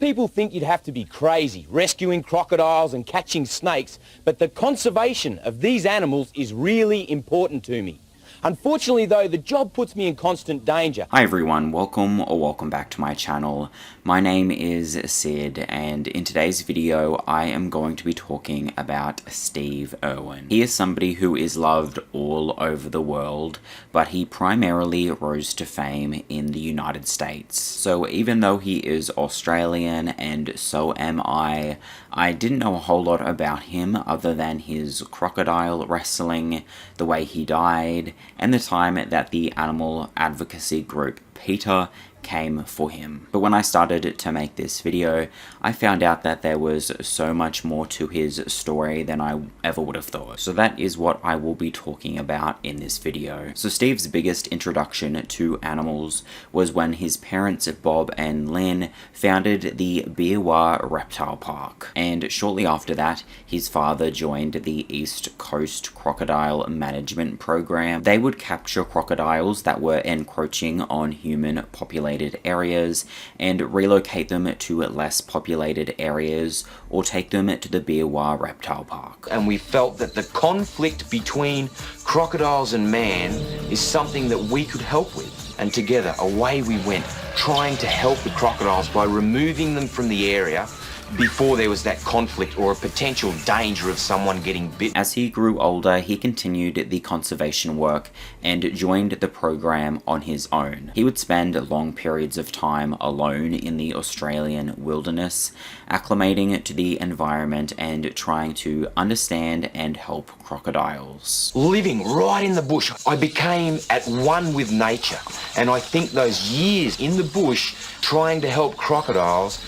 people think you'd have to be crazy, rescuing crocodiles and catching snakes, but the conservation of these animals is really important to me. Unfortunately though, the job puts me in constant danger. Hi everyone, welcome back to my channel. My name is Sid, and in today's video I am going to be talking about Steve Irwin. He is somebody who is loved all over the world, but he primarily rose to fame in the United States. So even though he is Australian, and so am I didn't know a whole lot about him other than his crocodile wrestling, the way he died, and the time that the animal advocacy group PETA came for him. But when I started to make this video, I found out that there was so much more to his story than I ever would have thought. So that is what I will be talking about in this video. So Steve's biggest introduction to animals was when his parents Bob and Lynn founded the Dwyer Reptile Park. And shortly after that, his father joined the East Coast Crocodile Management Program. They would capture crocodiles that were encroaching on human populations areas and relocate them to less populated areas or take them to the Dwyer Reptile Park. And we felt that the conflict between crocodiles and man is something that we could help with. And together, away we went, trying to help the crocodiles by removing them from the area before there was that conflict or a potential danger of someone getting bit. As he grew older, he continued the conservation work and joined the program on his own. He would spend long periods of time alone in the Australian wilderness, acclimating to the environment and trying to understand and help crocodiles. Living right in the bush, I became at one with nature, and I think those years in the bush trying to help crocodiles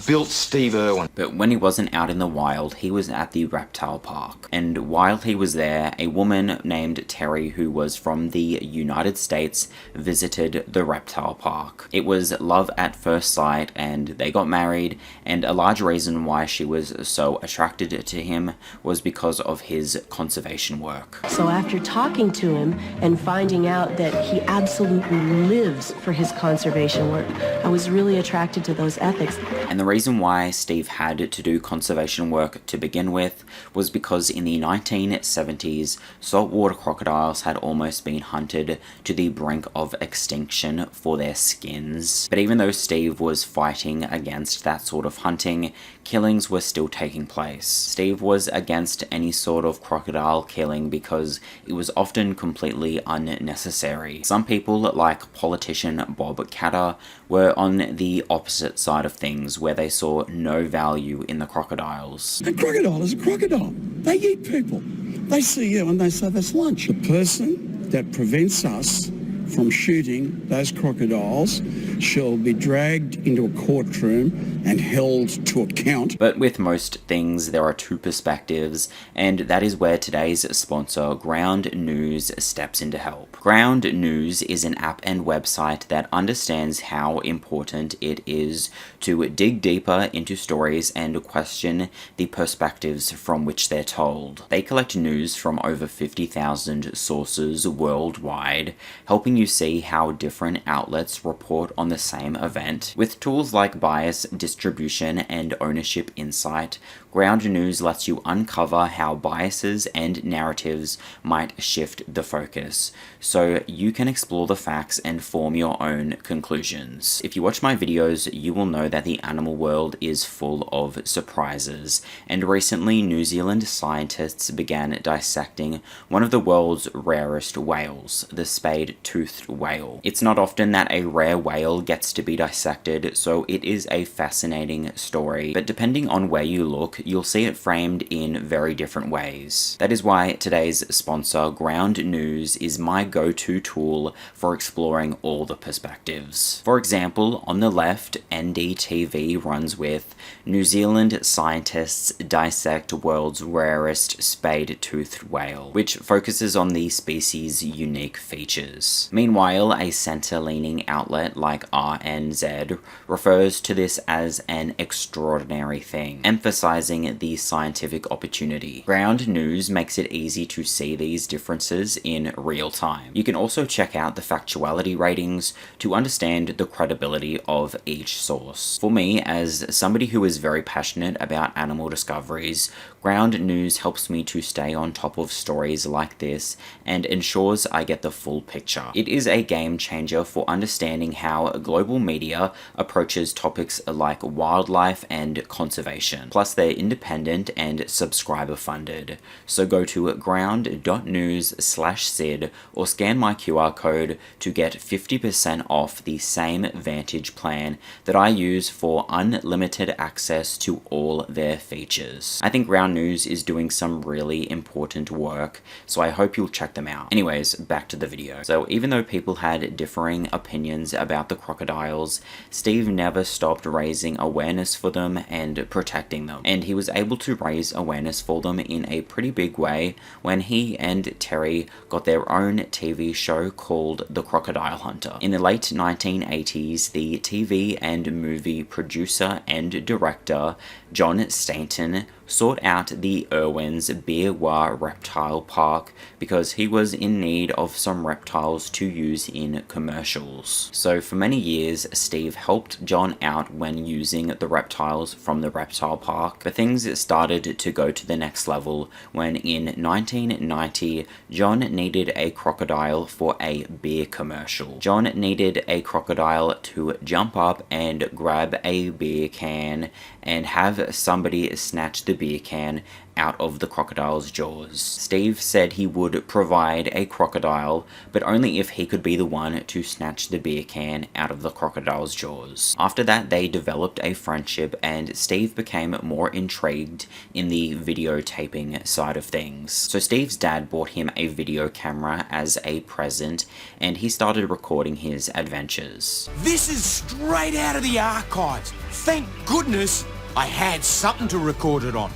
built Steve Irwin. But when he wasn't out in the wild, he was at the reptile park. And while he was there, a woman named Terri, who was from the United States, visited the reptile park. It was love at first sight, and they got married, and a large reason why she was so attracted to him was because of his conservation work. So after talking to him and finding out that he absolutely lives for his conservation work, I was really attracted to those ethics. And the reason why Steve had to do conservation work to begin with was because in the 1970s, saltwater crocodiles had almost been hunted to the brink of extinction for their skins. But even though Steve was fighting against that sort of hunting, killings were still taking place. Steve was against any sort of crocodile killing because it was often completely unnecessary. Some people, like politician Bob Catter, were on the opposite side of things, where they saw no value in the crocodiles. A crocodile is a crocodile. They eat people. They see you and they say that's lunch. The person that prevents us from shooting those crocodiles shall be dragged into a courtroom and held to account. But with most things, there are two perspectives, and that is where today's sponsor, Ground News, steps in to help. Ground News is an app and website that understands how important it is to dig deeper into stories and question the perspectives from which they're told. They collect news from over 50,000 sources worldwide, helping you see how different outlets report on the same event. With tools like bias distribution and ownership insight, Ground News lets you uncover how biases and narratives might shift the focus, so you can explore the facts and form your own conclusions. If you watch my videos, you will know that the animal world is full of surprises, and recently New Zealand scientists began dissecting one of the world's rarest whales, the spade-toothed whale. It's not often that a rare whale gets to be dissected, so it is a fascinating story, but depending on where you look, you'll see it framed in very different ways. That is why today's sponsor, Ground News, is my go-to tool for exploring all the perspectives. For example, on the left, NDTV runs with New Zealand scientists dissect world's rarest spade-toothed whale, which focuses on the species' unique features. Meanwhile, a center-leaning outlet like RNZ refers to this as an extraordinary thing, emphasizing the scientific opportunity. Ground News makes it easy to see these differences in real time. You can also check out the factuality ratings to understand the credibility of each source. For me, as somebody who is very passionate about animal discoveries, Ground News helps me to stay on top of stories like this and ensures I get the full picture. It is a game changer for understanding how global media approaches topics like wildlife and conservation. Plus, they're independent and subscriber funded. So go to ground.news/Sid or scan my QR code to get 50% off the same Vantage plan that I use for unlimited access to all their features. I think Ground News is doing some really important work, so I hope you'll check them out. Anyways, back to the video. So even though people had differing opinions about the crocodiles, Steve never stopped raising awareness for them and protecting them. And he was able to raise awareness for them in a pretty big way when he and Terri got their own TV show called The Crocodile Hunter. In the late 1980s, the TV and movie producer and director John Stanton sought out the Irwin's Beerwah Reptile Park because he was in need of some reptiles to use in commercials. So for many years, Steve helped John out when using the reptiles from the reptile park, but things started to go to the next level when in 1990, John needed a crocodile for a beer commercial. John needed a crocodile to jump up and grab a beer can and have somebody snatch the beer can out of the crocodile's jaws. Steve said he would provide a crocodile, but only if he could be the one to snatch the beer can out of the crocodile's jaws. After that, they developed a friendship, and Steve became more intrigued in the videotaping side of things. So Steve's dad bought him a video camera as a present, and he started recording his adventures. This is straight out of the archives. Thank goodness I had something to record it on.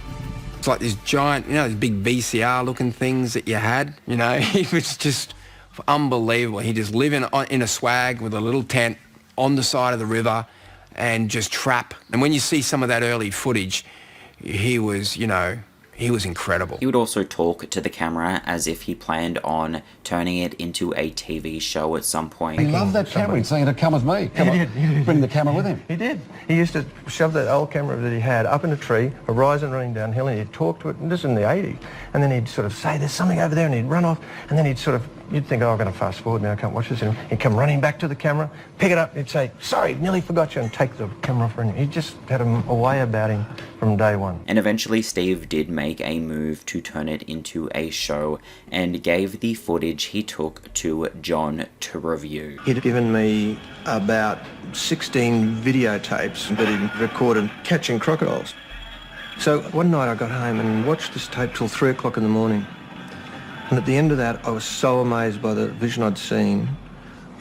It's like this giant, these big VCR looking things that you had, it was just unbelievable. He just lived in a swag with a little tent on the side of the river and just trap. And when you see some of that early footage, he was incredible. He would also talk to the camera as if he planned on turning it into a TV show at some point. He loved that camera. He'd say, come with me. He did. Bring the camera with him. He did. He used to shove that old camera that he had up in a tree, horizon running downhill, and he'd talk to it, and this is in the 80s, and then he'd sort of say, there's something over there, and he'd run off, and then you'd think, I'm going to fast forward now, I can't watch this anymore. He'd come running back to the camera, pick it up, he'd say, sorry, nearly forgot you, and take the camera off. He just had a way about him from day one. And eventually Steve did make a move to turn it into a show and gave the footage he took to John to review. He'd given me about 16 videotapes that he'd recorded catching crocodiles. So one night I got home and watched this tape till 3 o'clock in the morning. And at the end of that, I was so amazed by the vision I'd seen.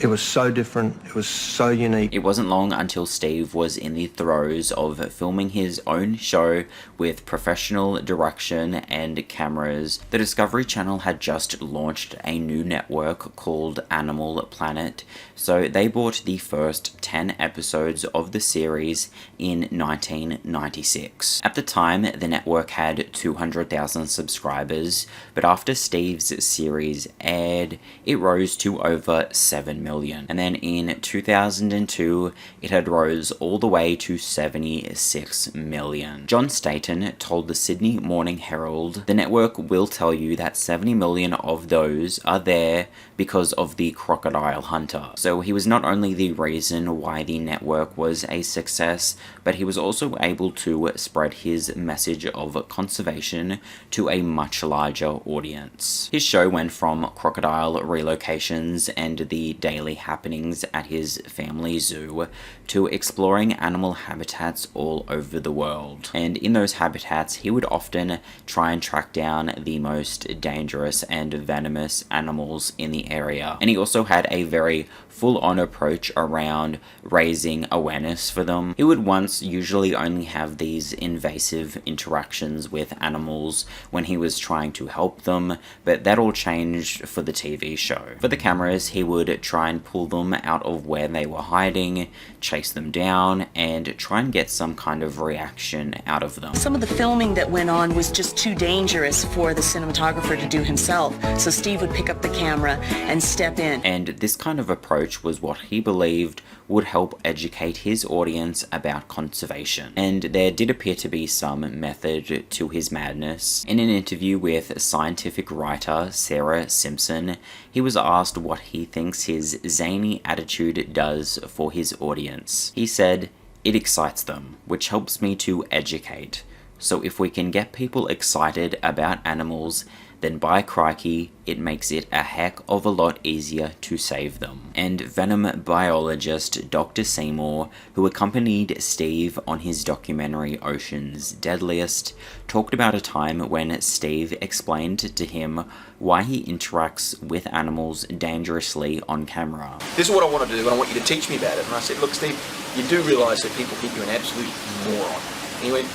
It was so different, it was so unique. It wasn't long until Steve was in the throes of filming his own show with professional direction and cameras. The Discovery Channel had just launched a new network called Animal Planet, so they bought the first 10 episodes of the series in 1996. At the time, the network had 200,000 subscribers, but after Steve's series aired, it rose to over 7 million. And then in 2002, it had rose all the way to 76 million. John Staten told the Sydney Morning Herald, the network will tell you that 70 million of those are there because of the Crocodile Hunter. So he was not only the reason why the network was a success, but he was also able to spread his message of conservation to a much larger audience. His show went from crocodile relocations and the daily daily happenings at his family zoo to exploring animal habitats all over the world. And in those habitats, he would often try and track down the most dangerous and venomous animals in the area. And he also had a very full-on approach around raising awareness for them. He would once usually only have these invasive interactions with animals when he was trying to help them, but that all changed for the TV show. For the cameras, he would try and pull them out of where they were hiding, chase them down, and try and get some kind of reaction out of them. Some of the filming that went on was just too dangerous for the cinematographer to do himself, so Steve would pick up the camera and step in. And this kind of approach was what he believed would help educate his audience about conservation. And there did appear to be some method to his madness. In an interview with scientific writer Sarah Simpson, he was asked what he thinks his zany attitude does for his audience. He said, "It excites them, which helps me to educate. So if we can get people excited about animals, then by crikey, it makes it a heck of a lot easier to save them." And venom biologist Dr. Seymour, who accompanied Steve on his documentary Ocean's Deadliest, talked about a time when Steve explained to him why he interacts with animals dangerously on camera. "This is what I want to do, and I want you to teach me about it." And I said, "Look, Steve, you do realise that people think you're an absolute moron." And he went,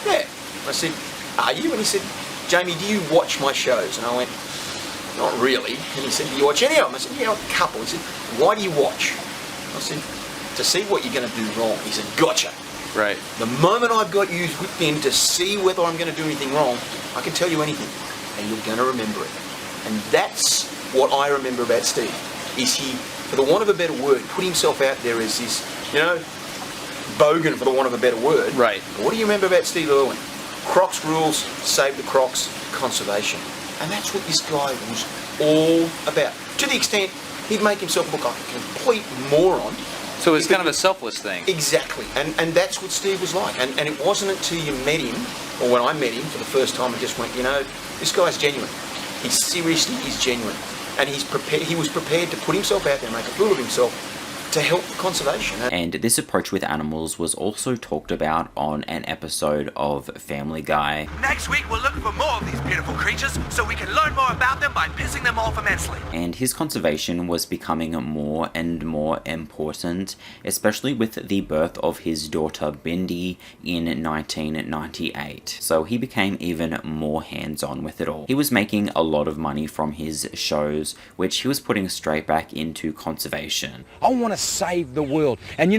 "Yeah." I said, "Are you?" And he said, "Jamie, do you watch my shows?" And I went, "Not really." And he said, "Do you watch any of them?" I said, "Yeah, a couple." He said, "Why do you watch?" I said, "To see what you're going to do wrong." He said, "Gotcha." Right. The moment I've got you hooked in to see whether I'm going to do anything wrong, I can tell you anything, and you're going to remember it. And that's what I remember about Steve, is he, for the want of a better word, put himself out there as this, bogan, for the want of a better word. Right. But what do you remember about Steve Irwin? Crocs rules, save the crocs, conservation. And that's what this guy was all about. To the extent he'd make himself look like a complete moron. So it's kind of a selfless thing. Exactly. And that's what Steve was like. And it wasn't until you met him, or when I met him for the first time, I just went, this guy's genuine. He seriously is genuine. And he was prepared to put himself out there and make a fool of himself to help conservation. And this approach with animals was also talked about on an episode of Family Guy. Next week we're looking for more of these beautiful creatures so we can learn more about them by pissing them off immensely. And his conservation was becoming more and more important, especially with the birth of his daughter Bindi in 1998. So he became even more hands-on with it all. He was making a lot of money from his shows, which he was putting straight back into conservation. I want to save the world. And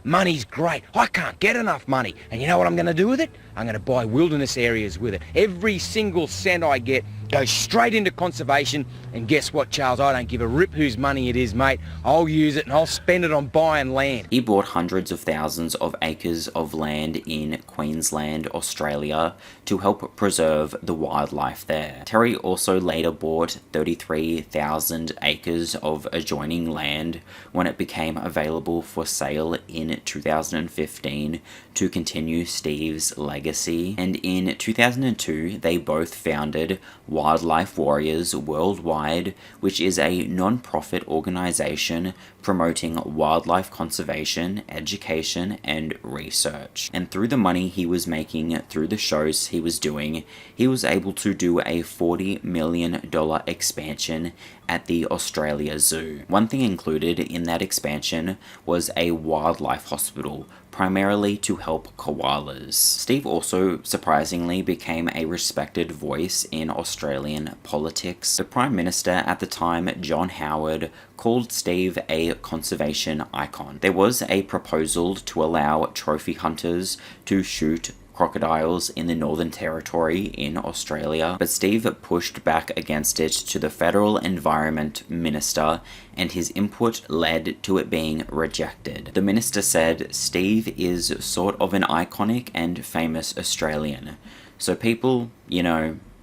money's great. I can't get enough money. And you know what I'm going to do with it? I'm going to buy wilderness areas with it. Every single cent I get goes straight into conservation. And guess what, Charles? I don't give a rip whose money it is, mate. I'll use it and I'll spend it on buying land. He bought hundreds of thousands of acres of land in Queensland, Australia, to help preserve the wildlife there. Terri also later bought 33,000 acres of adjoining land when it became available for sale in 2015 to continue Steve's legacy. And in 2002, they both founded Wildlife Warriors Worldwide, which is a non-profit organization promoting wildlife conservation, education, and research. And through the money he was making through the shows he was doing, he was able to do a $40 million expansion at the Australia Zoo. One thing included in that expansion was a wildlife hospital, primarily to help koalas. Steve also surprisingly became a respected voice in Australian politics. The Prime Minister at the time, John Howard, called Steve a conservation icon. There was a proposal to allow trophy hunters to shoot crocodiles in the Northern Territory in Australia, but Steve pushed back against it to the Federal Environment Minister, and his input led to it being rejected. The minister said, "Steve is sort of an iconic and famous Australian, so people,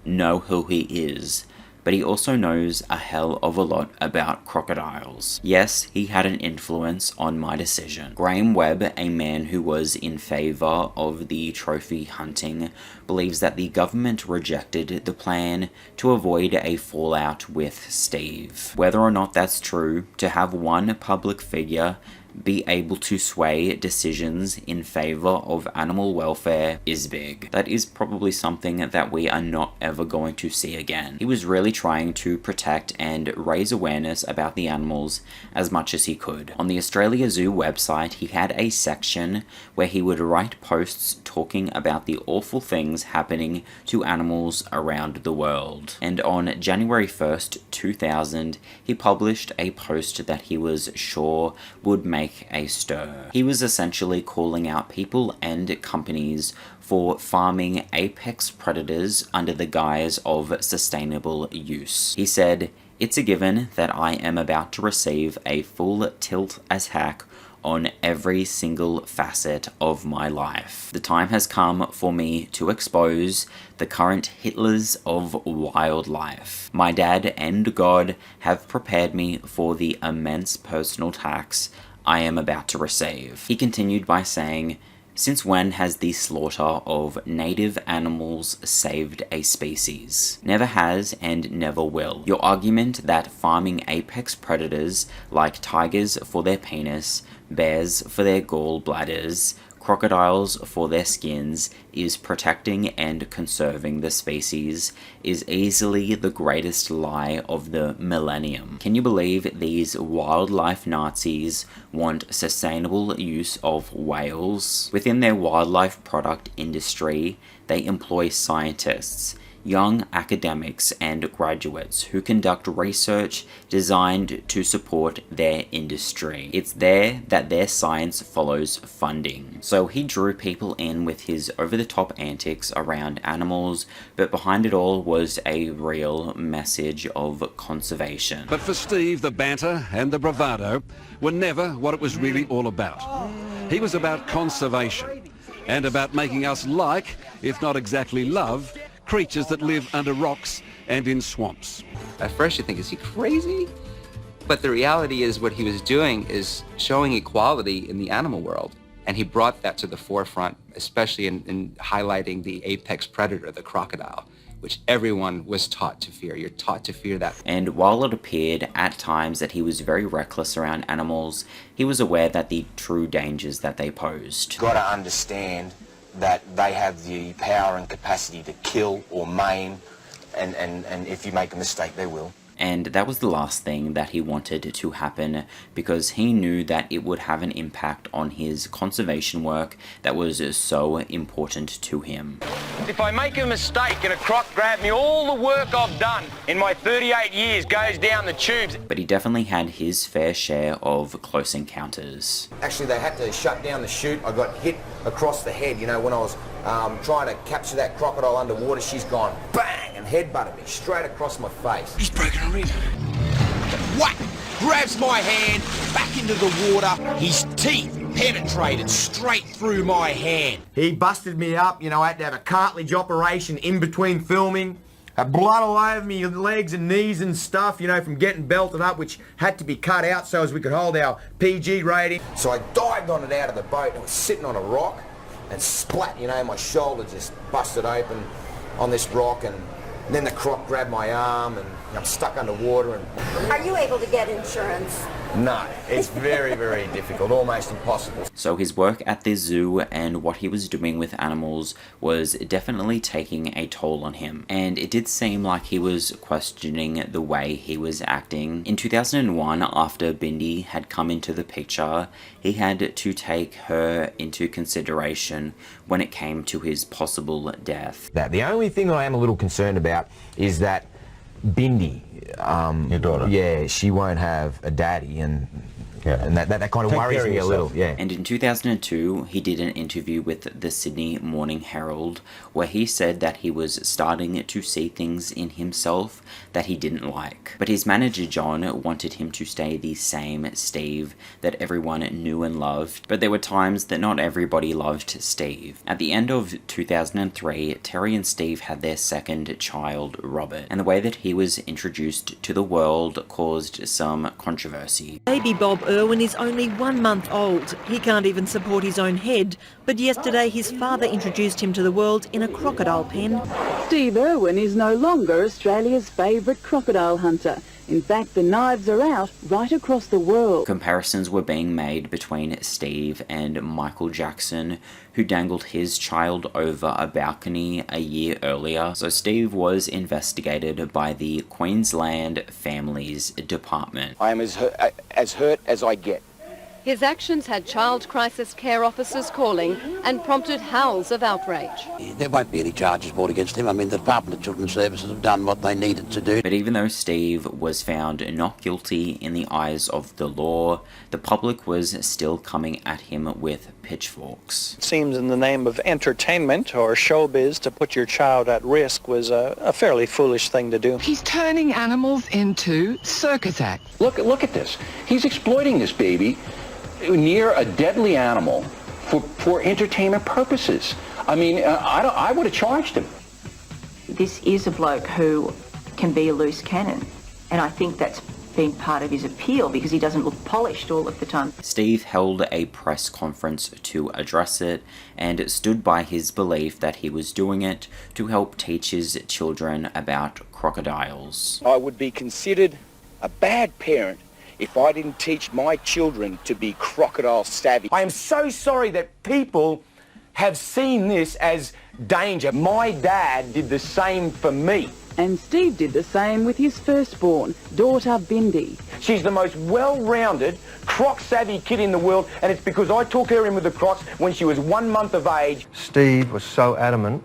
know who he is, but he also knows a hell of a lot about crocodiles. Yes, he had an influence on my decision. Graham Webb, a man who was in favour of the trophy hunting, believes that the government rejected the plan to avoid a fallout with Steve. Whether or not that's true, to have one public figure be able to sway decisions in favour of animal welfare is big. That is probably something that we are not ever going to see again. He was really trying to protect and raise awareness about the animals as much as he could. On the Australia Zoo website, he had a section where he would write posts talking about the awful things happening to animals around the world. And on January 1st, 2000, he published a post that he was sure would make a stir. He was essentially calling out people and companies for farming apex predators under the guise of sustainable use. He said, "It's a given that I am about to receive a full tilt attack on every single facet of my life. The time has come for me to expose the current Hitlers of wildlife. My dad and God have prepared me for the immense personal tax I am about to receive." He continued by saying, "Since when has the slaughter of native animals saved a species? Never has and never will. Your argument that farming apex predators like tigers for their penis, bears for their gallbladders, crocodiles for their skins is protecting and conserving the species is easily the greatest lie of the millennium. Can you believe these wildlife Nazis want sustainable use of whales? Within their wildlife product industry, they employ scientists, young academics and graduates who conduct research designed to support their industry. It's there that their science follows funding." So he drew people in with his over-the-top antics around animals, but behind it all was a real message of conservation. But for Steve, the banter and the bravado were never what it was really all about. He was about conservation and about making us like, if not exactly love, creatures that live under rocks and in swamps. At first you think, is he crazy? But the reality is what he was doing is showing equality in the animal world. And he brought that to the forefront, especially in highlighting the apex predator, the crocodile, which everyone was taught to fear. You're taught to fear that. And while it appeared at times that he was very reckless around animals, he was aware that the true dangers that they posed. You've got to understand that they have the power and capacity to kill or maim, and if you make a mistake, they will. And that was the last thing that he wanted to happen, because he knew that it would have an impact on his conservation work that was so important to him. If I make a mistake and a croc grab me, all the work I've done in my 38 years goes down the tubes. But he definitely had his fair share of close encounters. Actually, they had to shut down the shoot. I got hit across the head, you know, when I was trying to capture that crocodile underwater. She's gone bang and headbutted me straight across my face. He's broken a rib. Whack! Grabs my hand, back into the water. His teeth penetrated straight through my hand. He busted me up, you know, I had to have a cartilage operation in between filming. Blood all over me legs and knees and stuff, you know, from getting belted up, which had to be cut out so as we could hold our PG rating. So I dived on it out of the boat and was sitting on a rock and splat, you know, my shoulder just busted open on this rock, and then the croc grabbed my arm and I'm stuck underwater. And are you able to get insurance? No, it's very, very difficult, almost impossible. So his work at the zoo and what he was doing with animals was definitely taking a toll on him, and it did seem like he was questioning the way he was acting. In 2001, after Bindi had come into the picture, he had to take her into consideration when it came to his possible death. The only thing I am a little concerned about is that Bindi, your daughter, yeah, she won't have a daddy, and Yeah, and that kind of worries me a little, yeah. And in 2002, he did an interview with the Sydney Morning Herald where he said that he was starting to see things in himself that he didn't like. But his manager John wanted him to stay the same Steve that everyone knew and loved, but there were times that not everybody loved Steve. At the end of 2003, Terri and Steve had their second child, Robert, and the way that he was introduced to the world caused some controversy. Baby Bob Irwin is only 1 month old. He can't even support his own head, but yesterday his father introduced him to the world in a crocodile pen. Steve Irwin is no longer Australia's favourite crocodile hunter. In fact, the knives are out right across the world. Comparisons were being made between Steve and Michael Jackson, who dangled his child over a balcony a year earlier. So Steve was investigated by the Queensland Families Department. I am as hurt as I get. His actions had child crisis care officers calling and prompted howls of outrage. There won't be any charges brought against him. I mean, the Department of Children's Services have done what they needed to do. But even though Steve was found not guilty in the eyes of the law, the public was still coming at him with pitchforks. It seems in the name of entertainment or showbiz to put your child at risk was a fairly foolish thing to do. He's turning animals into circus acts. Look at this. He's exploiting this baby near a deadly animal for entertainment purposes. I mean, I would have charged him. This is a bloke who can be a loose cannon, and I think that's been part of his appeal because he doesn't look polished all of the time. Steve held a press conference to address it and stood by his belief that he was doing it to help teach his children about crocodiles. I would be considered a bad parent if I didn't teach my children to be crocodile savvy. I am so sorry that people have seen this as danger. My dad did the same for me. And Steve did the same with his firstborn, daughter Bindi. She's the most well-rounded, croc-savvy kid in the world, and it's because I took her in with the crocs when she was 1 month of age. Steve was so adamant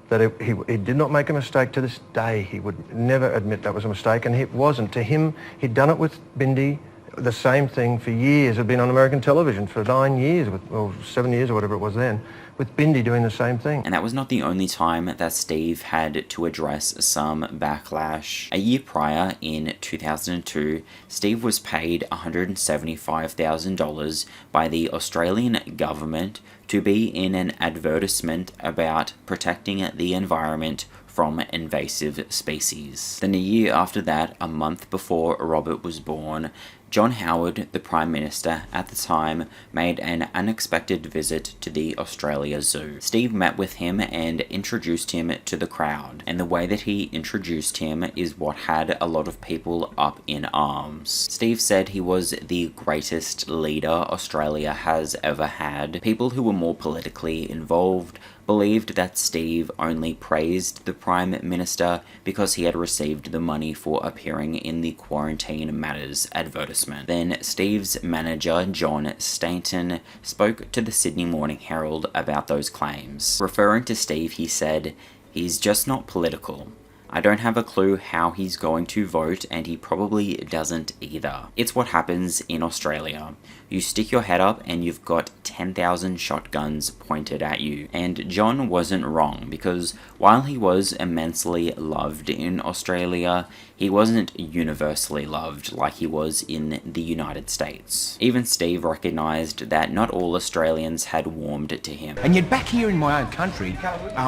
that he did not make a mistake. To this day, he would never admit that was a mistake, and it wasn't. To him, he'd done it with Bindi, the same thing for years. It had been on American television for 9 years, or 7 years or whatever it was then, with Bindi doing the same thing. And that was not the only time that Steve had to address some backlash. A year prior, in 2002, Steve was paid $175,000 by the Australian government to be in an advertisement about protecting the environment from invasive species. Then a year after that, a month before Robert was born, John Howard, the Prime Minister at the time, made an unexpected visit to the Australia Zoo. Steve met with him and introduced him to the crowd, and the way that he introduced him is what had a lot of people up in arms. Steve said he was the greatest leader Australia has ever had. People who were more politically involved believed that Steve only praised the Prime Minister because he had received the money for appearing in the Quarantine Matters advertisement. Then Steve's manager, John Stainton, spoke to the Sydney Morning Herald about those claims. Referring to Steve, he said, "He's just not political. I don't have a clue how he's going to vote, and he probably doesn't either. It's what happens in Australia. You stick your head up and you've got 10,000 shotguns pointed at you." And John wasn't wrong, because while he was immensely loved in Australia, he wasn't universally loved like he was in the United States. Even Steve recognised that not all Australians had warmed to him. And yet back here in my own country,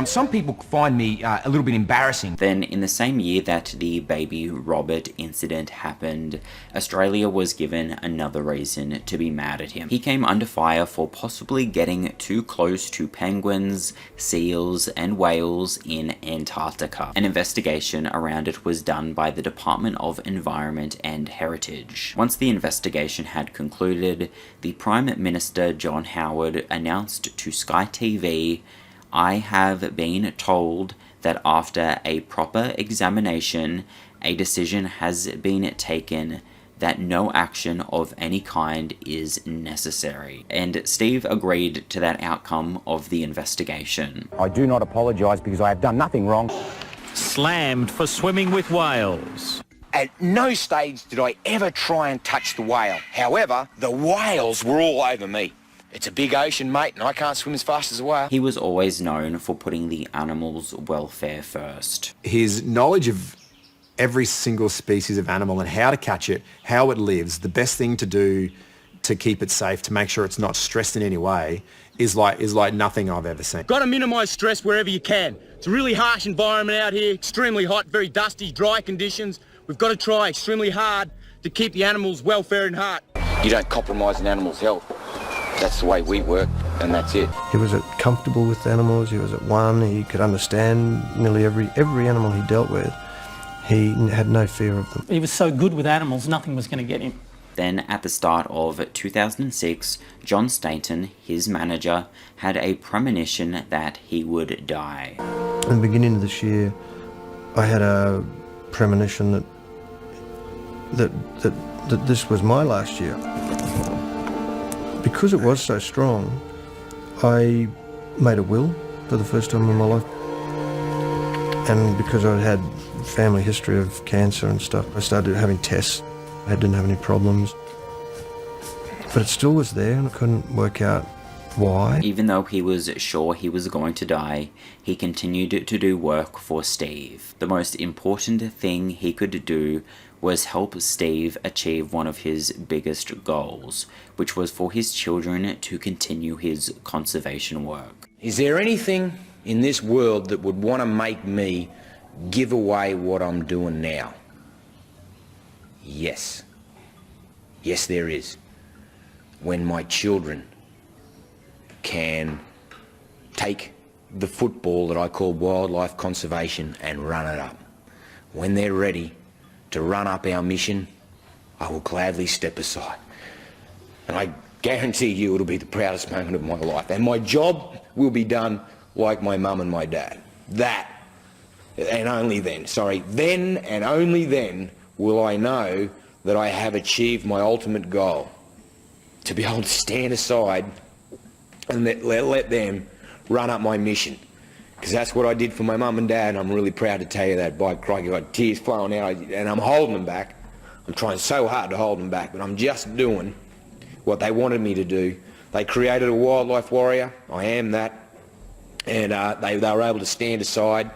some people find me a little bit embarrassing. Then in the same year that the baby Robert incident happened, Australia was given another reason to be mad at him. He came under fire for possibly getting too close to penguins, seals, and whales in Antarctica. An investigation around it was done by the Department of Environment and Heritage. Once the investigation had concluded, the Prime Minister John Howard announced to Sky TV, "I have been told that after a proper examination, a decision has been taken that no action of any kind is necessary." And Steve agreed to that outcome of the investigation. I do not apologise because I have done nothing wrong. Slammed for swimming with whales. At no stage did I ever try and touch the whale. However, the whales were all over me. It's a big ocean, mate, and I can't swim as fast as a whale. He was always known for putting the animals' welfare first. His knowledge of every single species of animal and how to catch it, how it lives, the best thing to do to keep it safe, to make sure it's not stressed in any way, is like nothing I've ever seen. Got to minimise stress wherever you can. It's a really harsh environment out here, extremely hot, very dusty, dry conditions. We've got to try extremely hard to keep the animals' welfare in heart. You don't compromise an animal's health. That's the way we work, and that's it. He was comfortable with animals, he was at one, he could understand nearly every animal he dealt with. He had no fear of them. He was so good with animals, nothing was going to get him. Then, at the start of 2006, John Staten, his manager, had a premonition that he would die. In the beginning of this year, I had a premonition that this was my last year. Because it was so strong, I made a will for the first time in my life. And because I had family history of cancer and stuff, I started having tests. I didn't have any problems. But it still was there and I couldn't work out why. Even though he was sure he was going to die, he continued to do work for Steve. The most important thing he could do was help Steve achieve one of his biggest goals, which was for his children to continue his conservation work. Is there anything in this world that would want to make me give away what I'm doing now? Yes. Yes, there is. When my children can take the football that I call wildlife conservation and run it up. When they're ready to run up our mission, I will gladly step aside. And I guarantee you it'll be the proudest moment of my life. And my job will be done like my mum and my dad. That, and only then, then and only then will I know that I have achieved my ultimate goal. To be able to stand aside and let them run up my mission. Because that's what I did for my mum and dad, and I'm really proud to tell you that. By crikey, I've got tears flowing out, and I'm holding them back. I'm trying so hard to hold them back, but I'm just doing what they wanted me to do. They created a wildlife warrior. I am that. And they were able to stand aside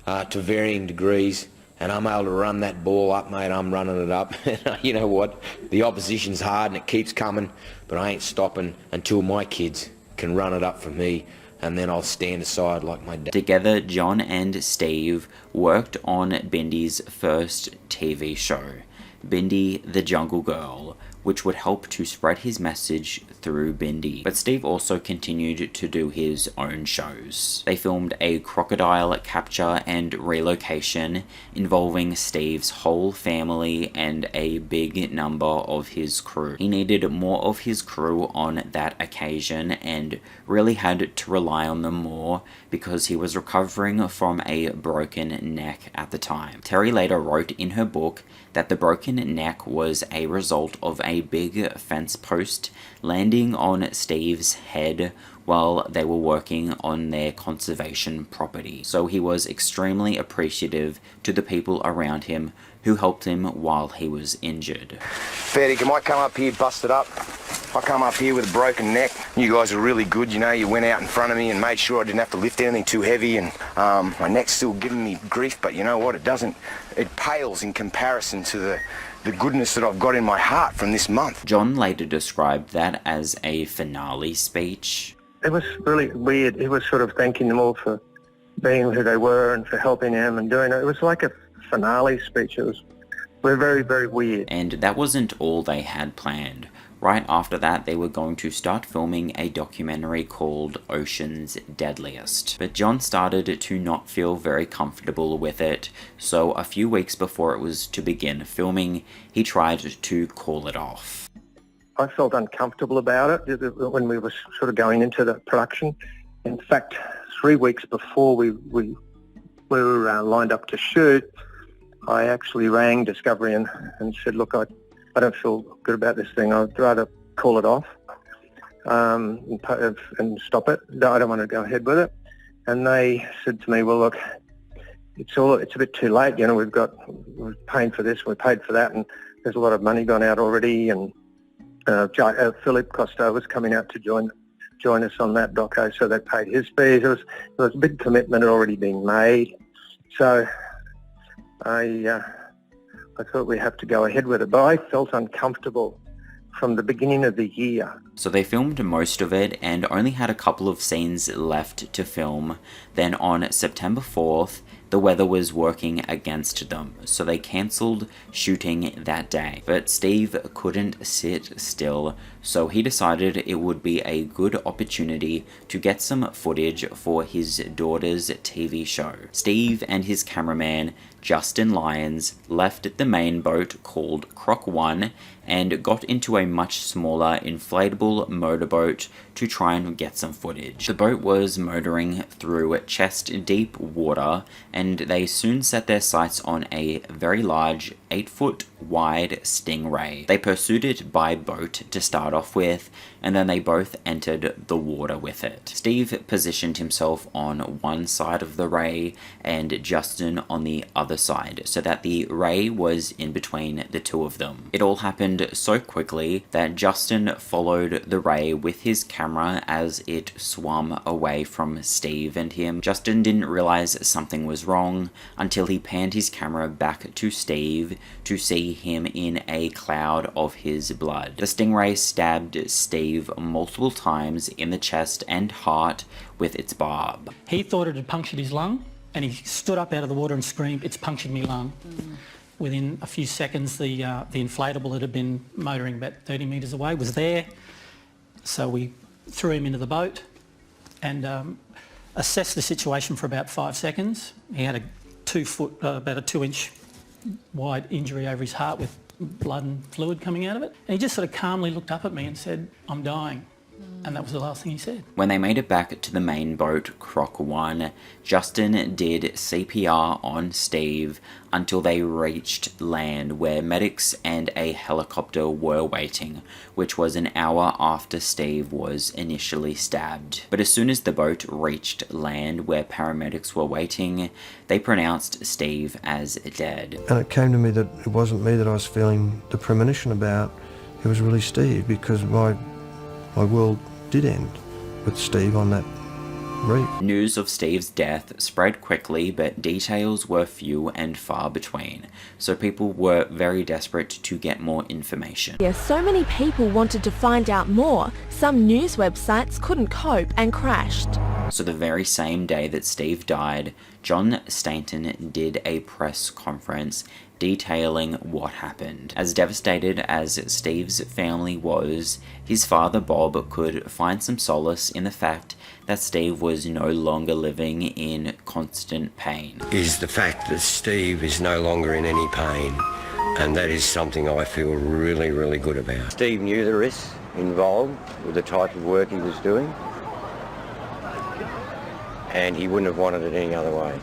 to varying degrees, and I'm able to run that ball up, mate. I'm running it up. You know what? The opposition's hard, and it keeps coming, but I ain't stopping until my kids can run it up for me. And then I'll stand aside like my dad. Together, John and Steve worked on Bindi's first TV show, Bindi the Jungle Girl, which would help to spread his message through Bindi. But Steve also continued to do his own shows. They filmed a crocodile capture and relocation involving Steve's whole family and a big number of his crew. He needed more of his crew on that occasion and really had to rely on them more because he was recovering from a broken neck at the time. Terri later wrote in her book that the broken neck was a result of a big fence post landing on Steve's head while they were working on their conservation property. So he was extremely appreciative to the people around him who helped him while he was injured. Fair dinkum, I come up here busted up. I come up here with a broken neck. You guys are really good, you know, you went out in front of me and made sure I didn't have to lift anything too heavy, and my neck's still giving me grief, but you know what, it pales in comparison to the goodness that I've got in my heart from this month. John later described that as a finale speech. It was really weird. He was sort of thanking them all for being who they were and for helping him and doing it. It was like a finale speech. It was very, very weird. And that wasn't all they had planned. Right after that, they were going to start filming a documentary called Ocean's Deadliest. But John started to not feel very comfortable with it, so a few weeks before it was to begin filming, he tried to call it off. I felt uncomfortable about it when we were sort of going into the production. In fact, 3 weeks before we were lined up to shoot, I actually rang Discovery and said, look, I don't feel good about this thing. I'd rather call it off and stop it. I don't want to go ahead with it. And they said to me, well, look, it's a bit too late. You know, we're paying for this, we're paid for that, and there's a lot of money gone out already. And Philip Costello was coming out to join us on that doco, so they paid his fees. There was a big commitment already being made, so I thought we have to go ahead with it. But I felt uncomfortable from the beginning of the year. So they filmed most of it and only had a couple of scenes left to film. Then on September 4th, the weather was working against them, so they cancelled shooting that day. But Steve couldn't sit still, so he decided it would be a good opportunity to get some footage for his daughter's TV show. Steve and his cameraman, Justin Lyons, left the main boat called Croc 1 and got into a much smaller inflatable motorboat to try and get some footage. The boat was motoring through chest-deep water, and they soon set their sights on a very large 8-foot wide stingray. They pursued it by boat to start off with, and then they both entered the water with it. Steve positioned himself on one side of the ray and Justin on the other side, so that the ray was in between the two of them. It all happened so quickly that Justin followed the ray with his camera as it swam away from Steve and him. Justin didn't realize something was wrong until he panned his camera back to Steve to see him in a cloud of his blood. The stingray stabbed Steve multiple times in the chest and heart with its barb. He thought it had punctured his lung, and he stood up out of the water and screamed, "It's punctured me lung." Within a few seconds, the inflatable that had been motoring about 30 metres away was there. So we threw him into the boat and assessed the situation for about 5 seconds. He had about a 2-inch wide injury over his heart with blood and fluid coming out of it. And he just sort of calmly looked up at me and said, "I'm dying." And that was the last thing he said. When they made it back to the main boat, Croc 1, Justin did CPR on Steve until they reached land, where medics and a helicopter were waiting, which was an hour after Steve was initially stabbed. But as soon as the boat reached land where paramedics were waiting, they pronounced Steve as dead. And it came to me that it wasn't me that I was feeling the premonition about, it was really Steve, because my world did end with Steve on that reef. News of Steve's death spread quickly, but details were few and far between, so people were very desperate to get more information. Yeah, so many people wanted to find out more. Some news websites couldn't cope and crashed. So the very same day that Steve died, John Stanton did a press conference detailing what happened. As devastated as Steve's family was, his father Bob could find some solace in the fact that Steve was no longer living in constant pain. Is the fact that Steve is no longer in any pain, and that is something I feel really, really good about. Steve knew the risks involved with the type of work he was doing, and he wouldn't have wanted it any other way.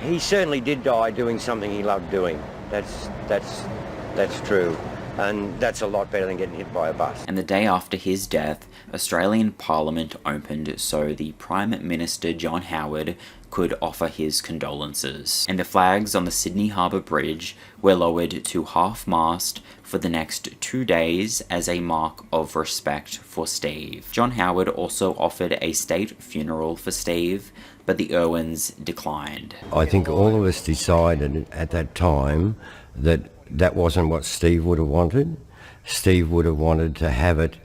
He certainly did die doing something he loved doing. That's true, and that's a lot better than getting hit by a bus. And the day after his death, Australian Parliament opened so the Prime Minister John Howard could offer his condolences. And the flags on the Sydney Harbour Bridge were lowered to half-mast for the next 2 days as a mark of respect for Steve. John Howard also offered a state funeral for Steve, but the Irwins declined. I think all of us decided at that time that that wasn't what Steve would have wanted. Steve would have wanted to have it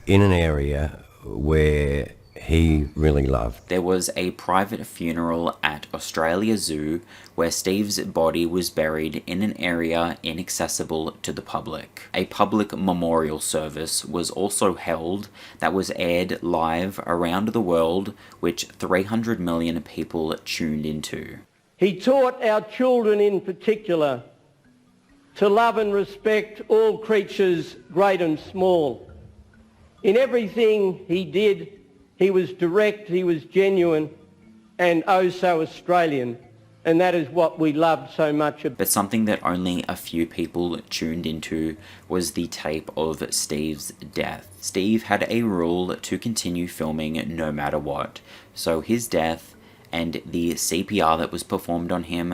in an area where he really loved. There was a private funeral at Australia Zoo where Steve's body was buried in an area inaccessible to the public. A public memorial service was also held that was aired live around the world, which 300 million people tuned into. He taught our children in particular to love and respect all creatures great and small. In everything he did, he was direct, he was genuine, and oh so Australian. And that is what we loved so much. But something that only a few people tuned into was the tape of Steve's death. Steve had a rule to continue filming no matter what, so his death and the CPR that was performed on him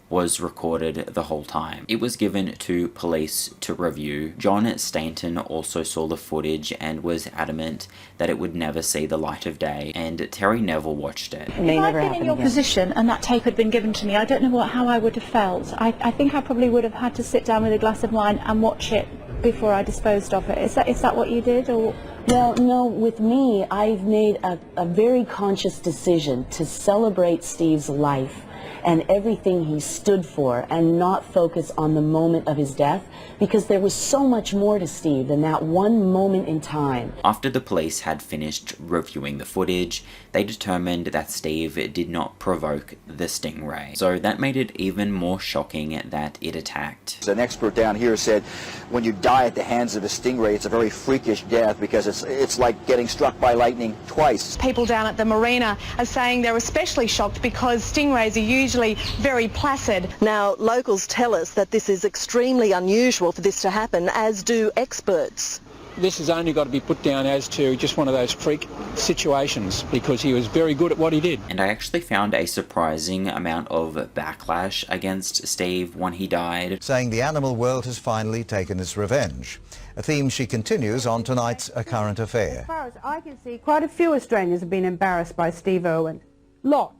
was recorded the whole time. It was given to police to review. John Stanton also saw the footage and was adamant that it would never see the light of day, and Terri never watched it. If I'd been in your position and that tape had been given to me, I don't know how I would have felt. I think I probably would have had to sit down with a glass of wine and watch it before I disposed of it. Is that what you did? Or? Well, no, with me, I've made a very conscious decision to celebrate Steve's life and everything he stood for, and not focus on the moment of his death, because there was so much more to Steve than that one moment in time. After the police had finished reviewing the footage, they determined that Steve did not provoke the stingray. So that made it even more shocking that it attacked. An expert down here said when you die at the hands of a stingray, it's a very freakish death because it's like getting struck by lightning twice. People down at the marina are saying they're especially shocked because stingrays are usually very placid. Now, locals tell us that this is extremely unusual for this to happen, as do experts. This has only got to be put down as to just one of those freak situations, because he was very good at what he did. And I actually found a surprising amount of backlash against Steve when he died, saying the animal world has finally taken its revenge, a theme she continues on tonight's A Current Affair. As far as I can see, quite a few Australians have been embarrassed by Steve Irwin. Lots.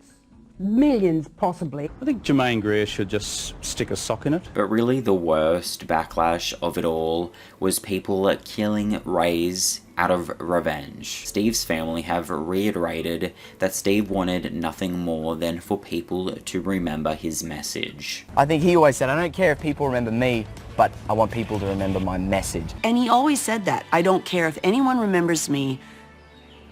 Millions, possibly. I think Jermaine Greer should just stick a sock in it. But really the worst backlash of it all was people killing rays out of revenge. Steve's family have reiterated that Steve wanted nothing more than for people to remember his message. I think he always said, I don't care if people remember me, but I want people to remember my message. And he always said that. I don't care if anyone remembers me,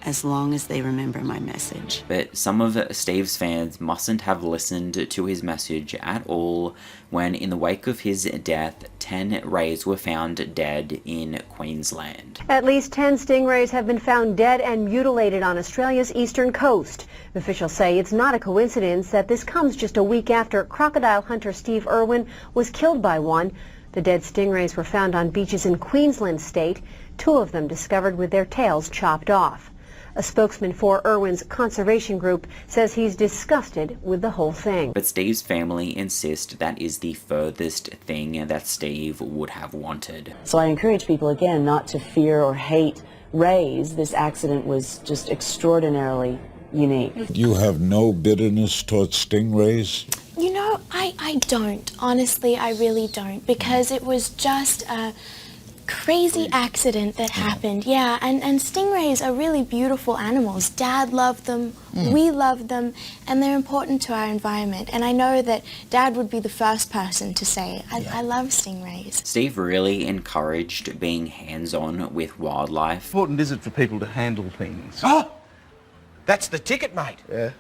as long as they remember my message. But some of Steve's fans mustn't have listened to his message at all when, in the wake of his death, 10 rays were found dead in Queensland. At least 10 stingrays have been found dead and mutilated on Australia's eastern coast. Officials say it's not a coincidence that this comes just a week after crocodile hunter Steve Irwin was killed by one. The dead stingrays were found on beaches in Queensland state, 2 of them discovered with their tails chopped off. A spokesman for Irwin's conservation group says he's disgusted with the whole thing. But Steve's family insist that is the furthest thing that Steve would have wanted. So I encourage people, again, not to fear or hate rays. This accident was just extraordinarily unique. You have no bitterness towards stingrays? You know, I don't. Honestly, I really don't, because it was just a crazy accident that happened. Yeah, and stingrays are really beautiful animals. Dad loved them, we love them, and they're important to our environment. And I know that Dad would be the first person to say, I love stingrays. Steve really encouraged being hands-on with wildlife. How important is it for people to handle things? Oh, that's the ticket, mate. Yeah.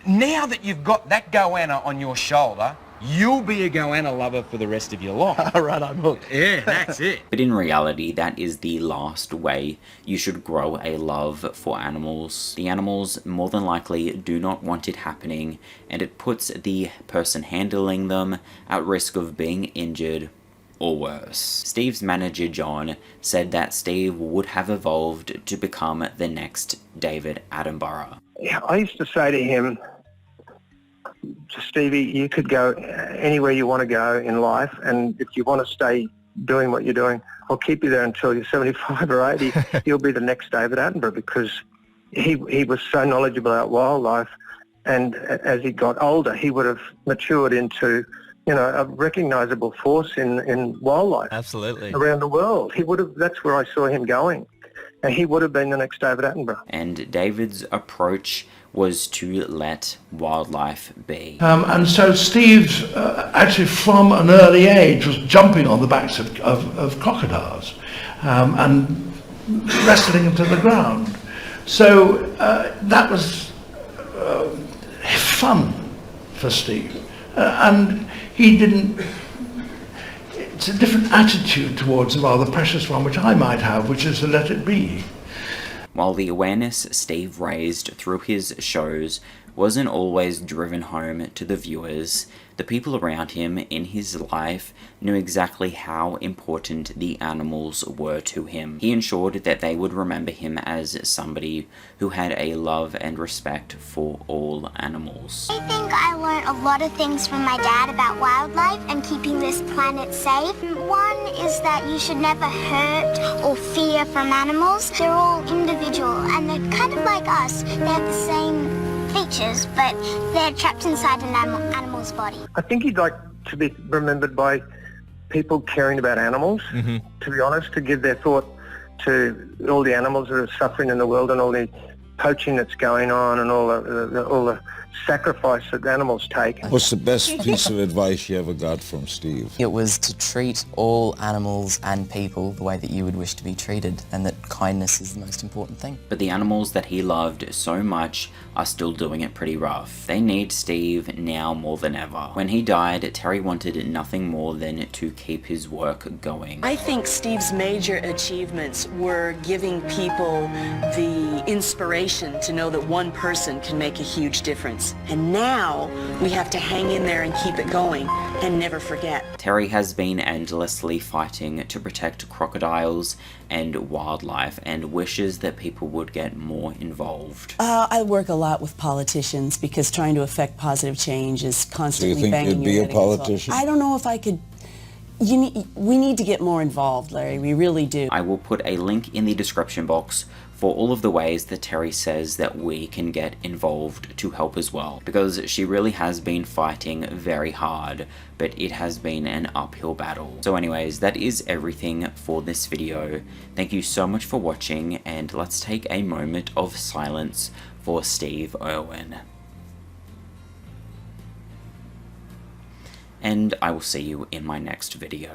Now that you've got that goanna on your shoulder, you'll be a goanna lover for the rest of your life. Right, I'm hooked. Yeah, that's it. But in reality, that is the last way you should grow a love for animals. The animals more than likely do not want it happening, and it puts the person handling them at risk of being injured or worse. Steve's manager, John, said that Steve would have evolved to become the next David Attenborough. Yeah, I used to say to him, Stevie, you could go anywhere you want to go in life, and if you want to stay doing what you're doing, I'll keep you there until you're 75 or 80. You'll be the next David Attenborough, because he was so knowledgeable about wildlife, and as he got older, he would have matured into, you know, a recognisable force in wildlife. Absolutely. Around the world. He would have. That's where I saw him going, and he would have been the next David Attenborough. And David's approach was to let wildlife be. And so Steve, actually from an early age, was jumping on the backs of crocodiles and wrestling them to the ground. So that was fun for Steve. And he didn't... It's a different attitude towards a rather precious one, which I might have, which is to let it be. While the awareness Steve raised through his shows wasn't always driven home to the viewers. The people around him in his life knew exactly how important the animals were to him. He ensured that they would remember him as somebody who had a love and respect for all animals. I think I learned a lot of things from my dad about wildlife and keeping this planet safe. One is that you should never hurt or fear from animals. They're all individual and they're kind of like us. They have the same features, but they're trapped inside an animal's body. I think he'd like to be remembered by people caring about animals, to be honest, to give their thought to all the animals that are suffering in the world and all the poaching that's going on and all the sacrifice that animals take. What's the best piece of advice you ever got from Steve? It was to treat all animals and people the way that you would wish to be treated, and that kindness is the most important thing. But the animals that he loved so much are still doing it pretty rough. They need Steve now more than ever. When he died, Terri wanted nothing more than to keep his work going. I think Steve's major achievements were giving people the inspiration to know that one person can make a huge difference. And now we have to hang in there and keep it going and never forget. Terri has been endlessly fighting to protect crocodiles and wildlife and wishes that people would get more involved. I work a lot with politicians because trying to affect positive change is constantly Do you think banging you'd be your a head against the wall. politician? I don't know if I could. We need to get more involved, Larry. We really do. I will put a link in the description box for all of the ways that Terri says that we can get involved to help as well, because she really has been fighting very hard, but it has been an uphill battle. So anyways, that is everything for this video. Thank you so much for watching, and let's take a moment of silence for Steve Irwin. And I will see you in my next video.